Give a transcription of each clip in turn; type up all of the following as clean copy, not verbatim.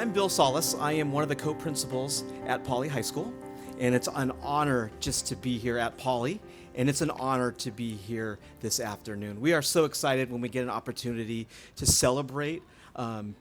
I'm Bill Solis. I am one of the co-principals at Poly High School, and it's an honor just to be here at Poly, and it's an honor to be here this afternoon. We are so excited when we get an opportunity to celebrate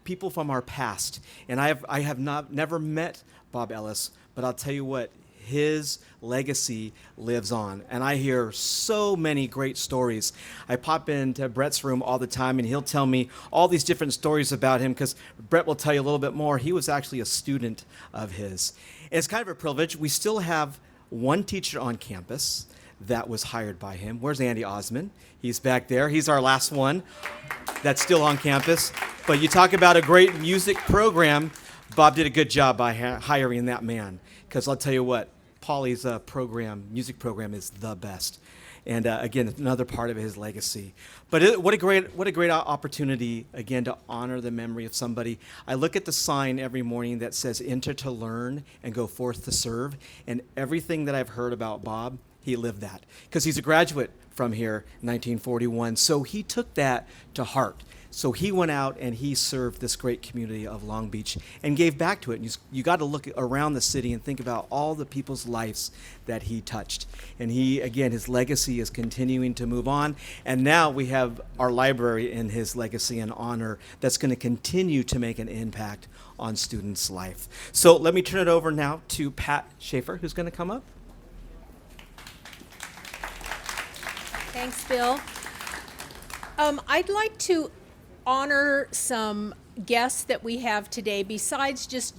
people from our past. And I have never met Bob Ellis, but I'll tell you what, his legacy lives on. And I hear so many great stories. I pop into Brett's room all the time, and he'll tell me all these different stories about him, because Brett will tell you a little bit more. He was actually a student of his. And it's kind of a privilege. We still have one teacher on campus that was hired by him. Where's Andy Osmond? He's back there. He's our last one that's still on campus. But you talk about a great music program. Bob did a good job by hiring that man, because I'll tell you what, Poly's music program is the best. And again, another part of his legacy. But what a great opportunity, again, to honor the memory of somebody. I look at the sign every morning that says, "Enter to learn and go forth to serve." And everything that I've heard about Bob, he lived that. Because he's a graduate from here, 1941. So he took that to heart. So he went out and he served this great community of Long Beach and gave back to it. And you got to look around the city and think about all the people's lives that he touched. And his legacy is continuing to move on. And now we have our library in his legacy and honor that's going to continue to make an impact on students' life. So let me turn it over now to Pat Schaefer, who's going to come up. Thanks, Bill. I'd like to honor some guests that we have today, besides just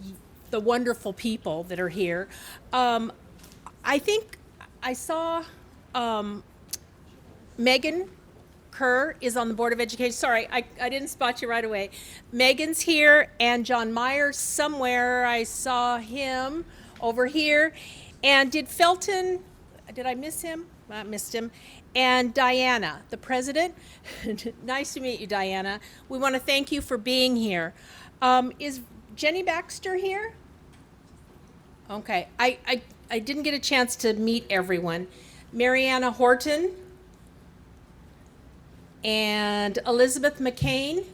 the wonderful people that are here. I think I saw Megan Kerr is on the Board of Education. Sorry, I didn't spot you right away. Megan's here, and John Myers somewhere. I saw him over here. And did I miss him? I missed him. And Diana, the president. Nice to meet you, Diana. We want to thank you for being here. Is Jenny Baxter here? Okay, I didn't get a chance to meet everyone. Mariana Horton and Elizabeth McCain.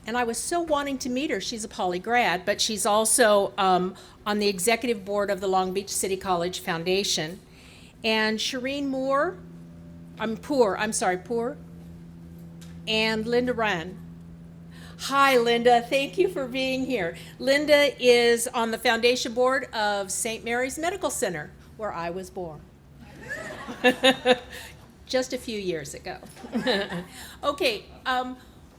And I was so wanting to meet her. She's a Poly grad, but she's also on the executive board of the Long Beach City College Foundation. And Shireen Poor, and Linda Rand. Hi, Linda, thank you for being here. Linda is on the foundation board of St. Mary's Medical Center, where I was born. Just a few years ago. Okay,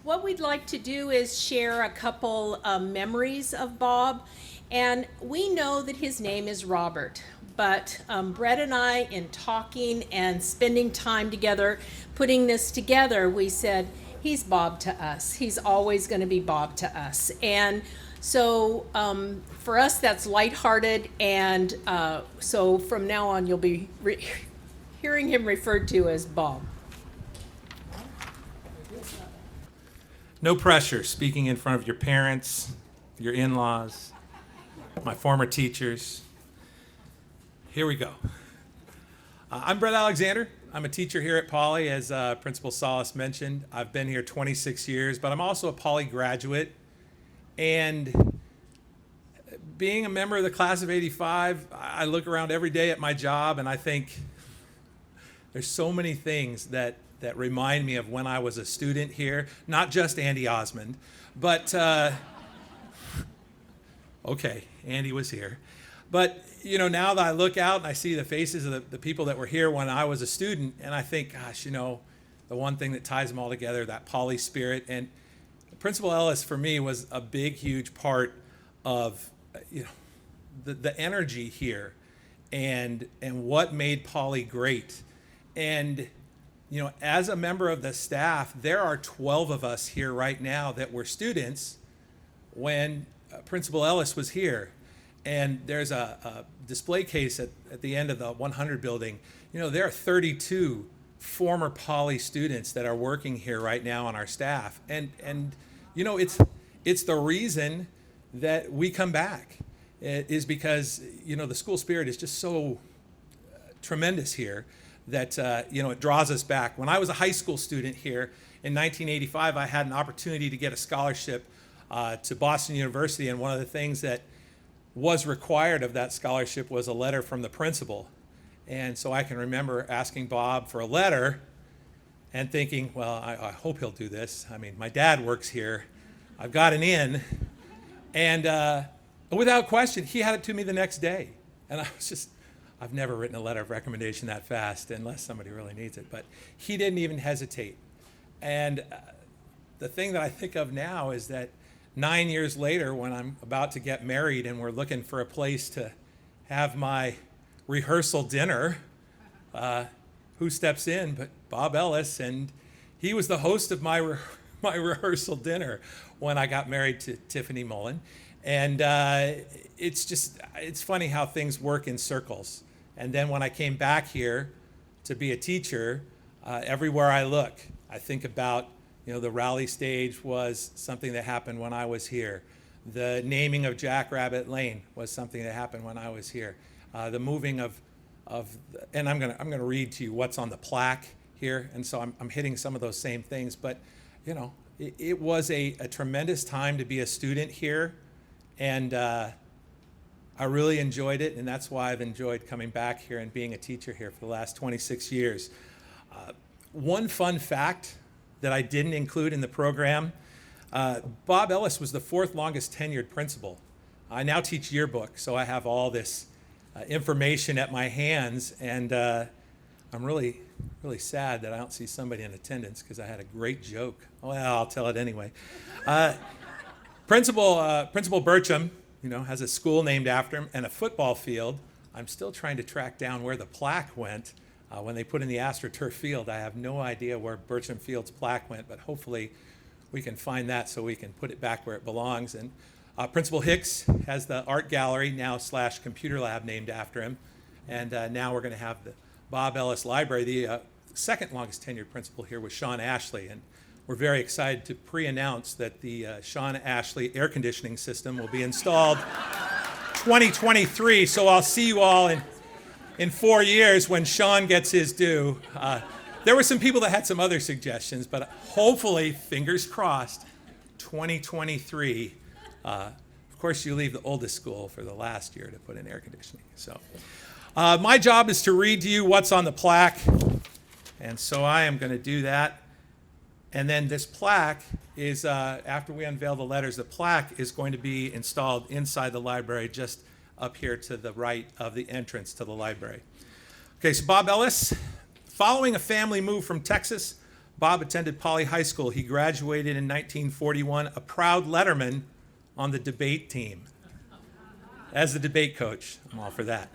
what we'd like to do is share a couple memories of Bob. And we know that his name is Robert. But Brett and I, in talking and spending time together, putting this together, we said, he's Bob to us. He's always going to be Bob to us. And so for us, that's lighthearted. And so from now on, you'll be hearing him referred to as Bob. No pressure speaking in front of your parents, your in-laws, my former teachers. Here we go. I'm Brett Alexander. I'm a teacher here at Poly, as Principal Solis mentioned. I've been here 26 years, but I'm also a Poly graduate. And being a member of the class of 85, I look around every day at my job and I think there's so many things that remind me of when I was a student here. Not just Andy Osmond, but, okay, Andy was here. But now that I look out and I see the faces of the people that were here when I was a student, and I think, gosh, the one thing that ties them all together, that Poly spirit. And Principal Ellis, for me, was a big, huge part of, the energy here and what made Poly great. And, as a member of the staff, there are 12 of us here right now that were students when Principal Ellis was here. And there's a display case at the end of the 100 building. There are 32 former Poly students that are working here right now on our staff. And it's the reason that we come back. It is because, the school spirit is just so tremendous here that, it draws us back. When I was a high school student here in 1985, I had an opportunity to get a scholarship to Boston University, and one of the things that was required of that scholarship was a letter from the principal. And so I can remember asking Bob for a letter and thinking, well, I hope he'll do this. I mean, my dad works here. I've got an in. And without question, he had it to me the next day. And I've never written a letter of recommendation that fast unless somebody really needs it. But he didn't even hesitate. And the thing that I think of now is that 9 years later, when I'm about to get married and we're looking for a place to have my rehearsal dinner, who steps in but Bob Ellis, and he was the host of my rehearsal dinner when I got married to Tiffany Mullen. And it's funny how things work in circles. And then when I came back here to be a teacher, everywhere I look, I think about, the rally stage was something that happened when I was here. The naming of Jackrabbit Lane was something that happened when I was here. The moving of and I'm gonna read to you what's on the plaque here, and so I'm hitting some of those same things. But it was a tremendous time to be a student here, and I really enjoyed it, and that's why I've enjoyed coming back here and being a teacher here for the last 26 years. One fun fact that I didn't include in the program, Bob Ellis was the 4th longest tenured principal. I now teach yearbook, so I have all this information at my hands, and I'm really sad that I don't see somebody in attendance because I had a great joke. Well, I'll tell it anyway. Principal Burcham, has a school named after him and a football field. I'm still trying to track down where the plaque went. When they put in the AstroTurf field, I have no idea where Burcham Field's plaque went, but hopefully we can find that so we can put it back where it belongs. And Principal Hicks has the art gallery now / computer lab named after him. And now we're going to have the Bob Ellis Library. The 2nd longest tenured principal here was Sean Ashley. And we're very excited to pre-announce that the Sean Ashley air conditioning system will be installed 2023. So I'll see you all in 4 years when Sean gets his due. There were some people that had some other suggestions, but hopefully, fingers crossed, 2023. Of course, you leave the oldest school for the last year to put in air conditioning. So my job is to read to you what's on the plaque, and so I am going to do that. And then this plaque is, after we unveil the letters, the plaque is going to be installed inside the library just up here to the right of the entrance to the library. Okay, so Bob Ellis, following a family move from Texas, Bob attended Poly High School. He graduated in 1941, a proud letterman on the debate team. As the debate coach, I'm all for that.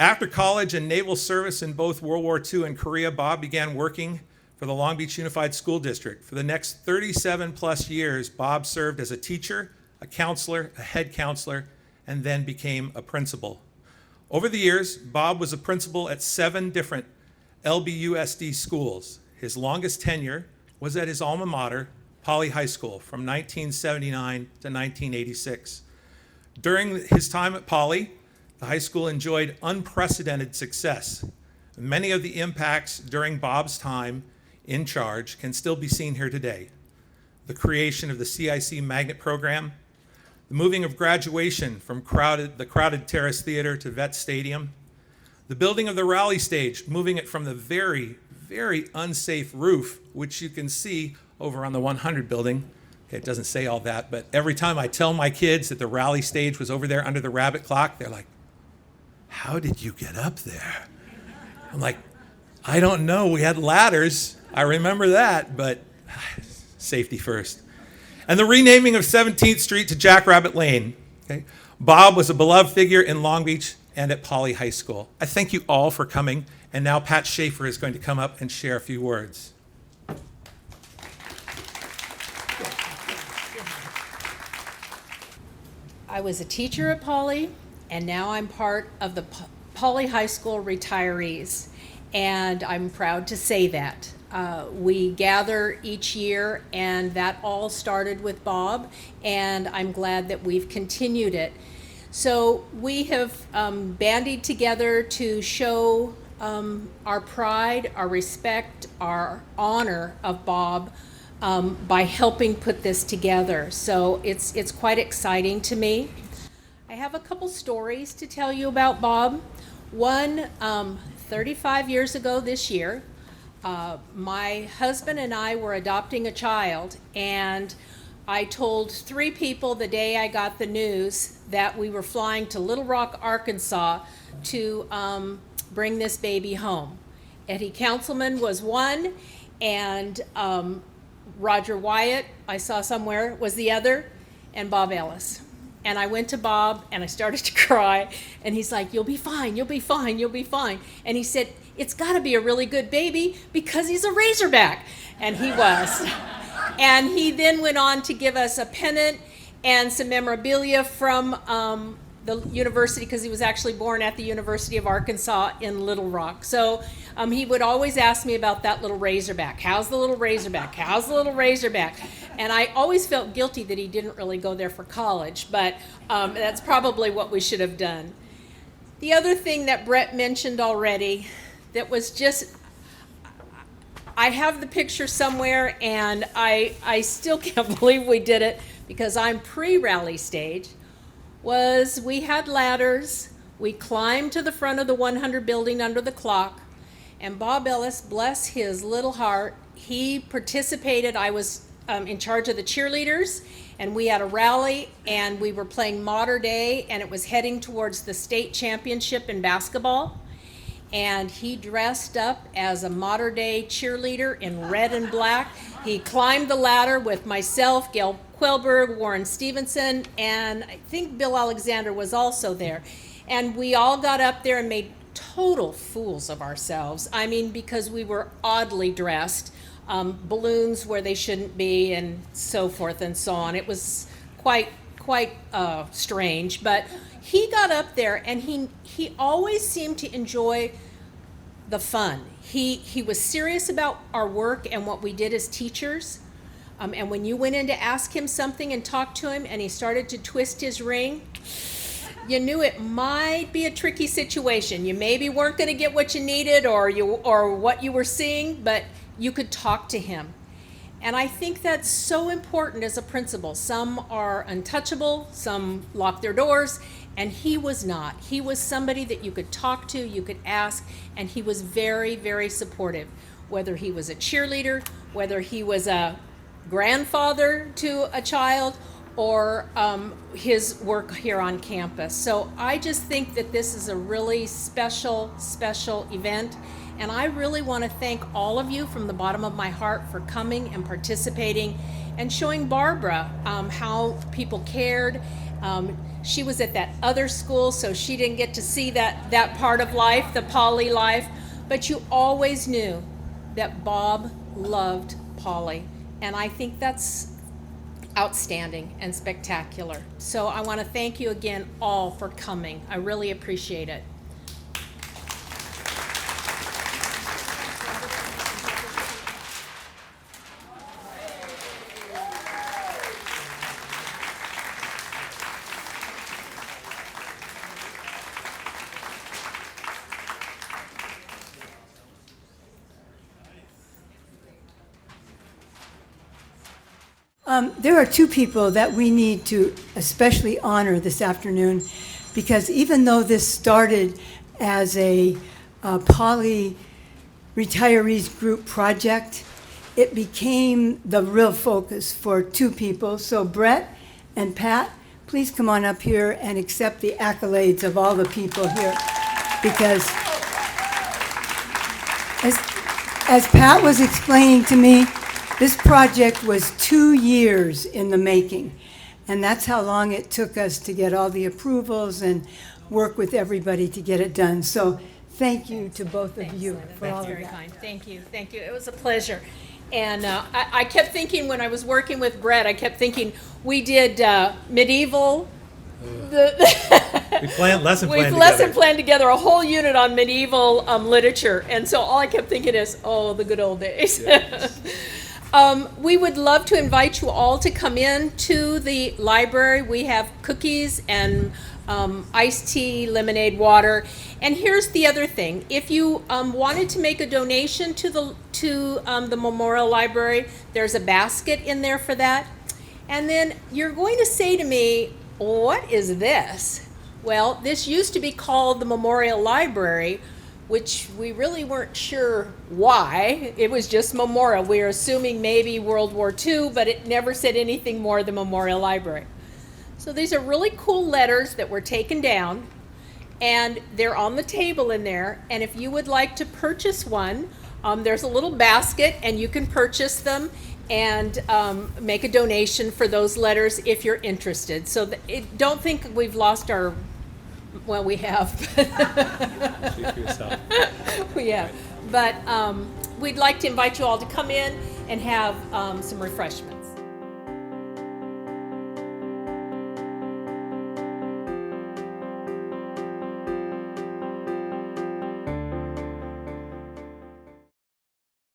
After college and naval service in both World War II and Korea, Bob began working for the Long Beach Unified School District. For the next 37 plus years, Bob served as a teacher, a counselor, a head counselor, and then became a principal. Over the years, Bob was a principal at 7 different LBUSD schools. His longest tenure was at his alma mater, Poly High School, from 1979 to 1986. During his time at Poly, the high school enjoyed unprecedented success. Many of the impacts during Bob's time in charge can still be seen here today. The creation of the CIC Magnet Program, the moving of graduation from the crowded Terrace Theater to Vet Stadium, the building of the rally stage, moving it from the very, very unsafe roof, which you can see over on the 100 building. Okay, it doesn't say all that, but every time I tell my kids that the rally stage was over there under the rabbit clock, they're like, "How did you get up there?" I'm like, "I don't know. We had ladders. I remember that, but safety first." And the renaming of 17th Street to Jackrabbit Lane. Okay? Bob was a beloved figure in Long Beach and at Poly High School. I thank you all for coming, and now Pat Schaefer is going to come up and share a few words. I was a teacher at Poly, and now I'm part of the Poly High School retirees, and I'm proud to say that. We gather each year, and that all started with Bob, and I'm glad that we've continued it. So we have bandied together to show our pride, our respect, our honor of Bob by helping put this together. So it's quite exciting to me. I have a couple stories to tell you about Bob. One, 35 years ago this year, my husband and I were adopting a child, and I told 3 people the day I got the news that we were flying to Little Rock, Arkansas to bring this baby home. Eddie Councilman was one, and Roger Wyatt, I saw somewhere, was the other, and Bob Ellis. And I went to Bob and I started to cry, and he's like, "You'll be fine, you'll be fine, you'll be fine." And he said, "It's gotta be a really good baby because he's a Razorback." And he was. And he then went on to give us a pennant and some memorabilia from the university, because he was actually born at the University of Arkansas in Little Rock. So he would always ask me about that little Razorback. How's the little Razorback? How's the little Razorback? And I always felt guilty that he didn't really go there for college, but that's probably what we should have done. The other thing that Brett mentioned already that was just, I have the picture somewhere, and I still can't believe we did it, because I'm pre-rally stage, was we had ladders, we climbed to the front of the 100 building under the clock, and Bob Ellis, bless his little heart, he participated. I was in charge of the cheerleaders, and we had a rally, and we were playing Mater Dei, and it was heading towards the state championship in basketball. And he dressed up as a Mater Dei cheerleader in red and black. He climbed the ladder with myself, Gail Quellberg, Warren Stevenson, and I think Bill Alexander was also there. And we all got up there and made total fools of ourselves. I mean, because we were oddly dressed, balloons where they shouldn't be, and so forth and so on. It was quite strange, but he got up there, and he always seemed to enjoy the fun. He was serious about our work and what we did as teachers. And when you went in to ask him something and talk to him, and he started to twist his ring, you knew it might be a tricky situation. You maybe weren't going to get what you needed or what you were seeing, but you could talk to him. And I think that's so important as a principal. Some are untouchable, some lock their doors, and he was not. He was somebody that you could talk to, you could ask, and he was very, very supportive. Whether he was a cheerleader, whether he was a grandfather to a child, or his work here on campus. So I just think that this is a really special event. And I really want to thank all of you from the bottom of my heart for coming and participating and showing Barbara how people cared. She was at that other school, so she didn't get to see that part of life, the Poly life. But you always knew that Bob loved Poly. And I think that's outstanding and spectacular. So I want to thank you again all for coming. I really appreciate it. There are 2 people that we need to especially honor this afternoon, because even though this started as a Poly retirees group project, it became the real focus for 2 people. So Brett and Pat, please come on up here and accept the accolades of all the people here, because as Pat was explaining to me, this project was 2 years in the making, and that's how long it took us to get all the approvals and work with everybody to get it done. So thank you to both of you for all of that. That's very kind. Thank you. Thank you. It was a pleasure. And I kept thinking when I was working with Brett, I kept thinking we did medieval. We lesson planned together a whole unit on medieval literature, and so all I kept thinking is, oh, the good old days. Yes. We would love to invite you all to come in to the library. We have cookies and iced tea, lemonade, water. And here's the other thing. If you wanted to make a donation to the Memorial Library, there's a basket in there for that. And then you're going to say to me, what is this? Well, this used to be called the Memorial Library, which we really weren't sure why. It was just Memorial. We were assuming maybe World War II, but it never said anything more than Memorial Library. So these are really cool letters that were taken down, and they're on the table in there. And if you would like to purchase one, there's a little basket, and you can purchase them and make a donation for those letters if you're interested. So don't think we've lost our, well, we have. Speak for yourself. We have. But we'd like to invite you all to come in and have some refreshments.